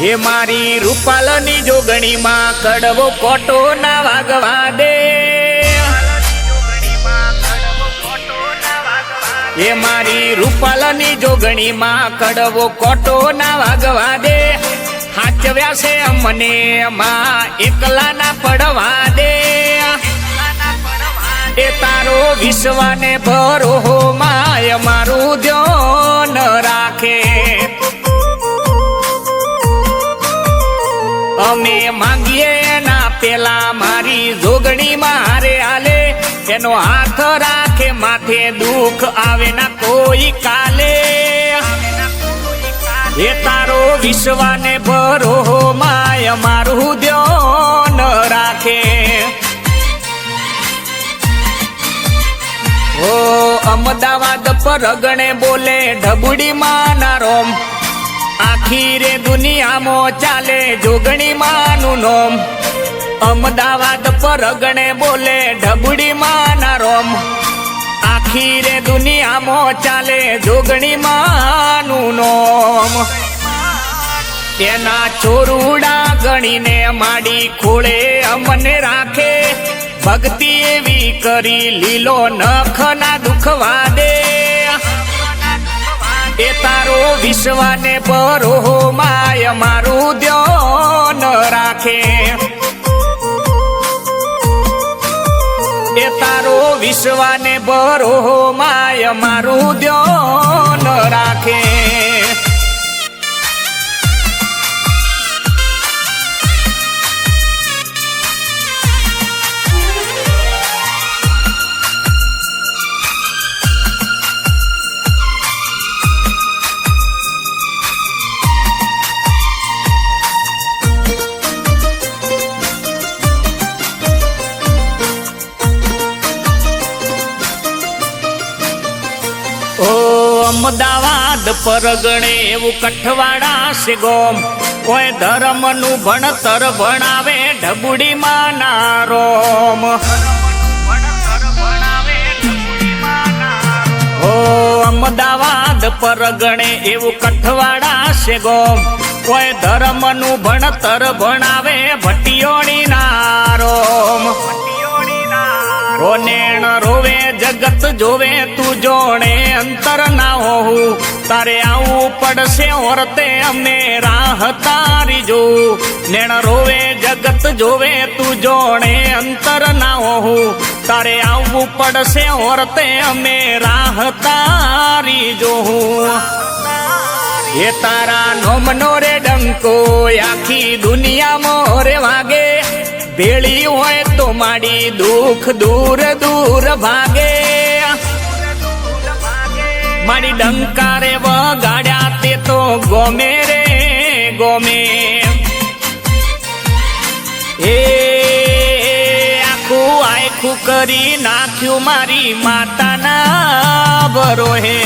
એ મારી રૂપાલની જોગણી માં કડવો કોટો ના વાગવા દે, એ મારી રૂપાલની જોગણી માં કડવો કોટો ના વાગવા દે, હાચવ્યા છે અમને માં એકલા ના પડવા દે, એ તારો વિશ્વાને ભરો માય મારું ધ્યાન રાખે, અમે માંગીએ એના પેલા મારી જોગણી મારે આલે, એનો હાથ રાખે માથે દુઃખ આવે ના કોઈ કાલે, એ તારો વિશ્વાને ભરો માય મારું ધ્યાન રાખે, ઓ અમદાવાદ પરગણે બોલે ઢબુડી માના રોમ, આખી રે દુનિયામાં ચાલે જોગણી માનું નોમ, અમદાવાદ પરગણે બોલે ઢબુડી માના રોમ, આખી રે દુનિયામાં ચાલે જોગણી માનું નોમ, એના ચોરુડા ગણીને માડી ખોળે અમને રાખે, ભક્તિ એવી કરી લીલો નખ ના દુખવા દે, એ તારો વિશ્વાને ભરો માય મારું ધ્યાન રાખે, એ તારો વિશ્વાને ભરો માય મારું ધ્યાન રાખે, અમદાવાદ પરગણે એવું કઠવાડા છે ગોમ, કોઈ ધર્મ નું ભણતર ભણાવે ઢબુડી માના રોમ, ઓ અમદાવાદ પરગણે એવું કઠવાડા છે ગોમ, કોઈ ધર્મ નું ભણતર ભણાવે ભટિયોણી ના રોમ, ઓ નેણ રોવે જગત જોવે તું જોણે અંતર ના હોવું, તારે આવું પડશે ઓરતે અમને રાહ તારી જો, નેણ રોવે જગત જોવે તું જોણે અંતર ના હોવું, તારે આવવું પડશે ઓરતે અમે રાહ તારી જોવું, એ તારા નોમનો રે ડંકો આખી દુનિયામાં રે વાગે, ભેળી હોય તો માડી દુઃખ દૂર દૂર ભાગે, માડી ડંકારે વગાડ્યા તે તો ગોમે રે ગોમે, એ આખું આખું કરી નાખ્યું મારી માતાના બરોહે,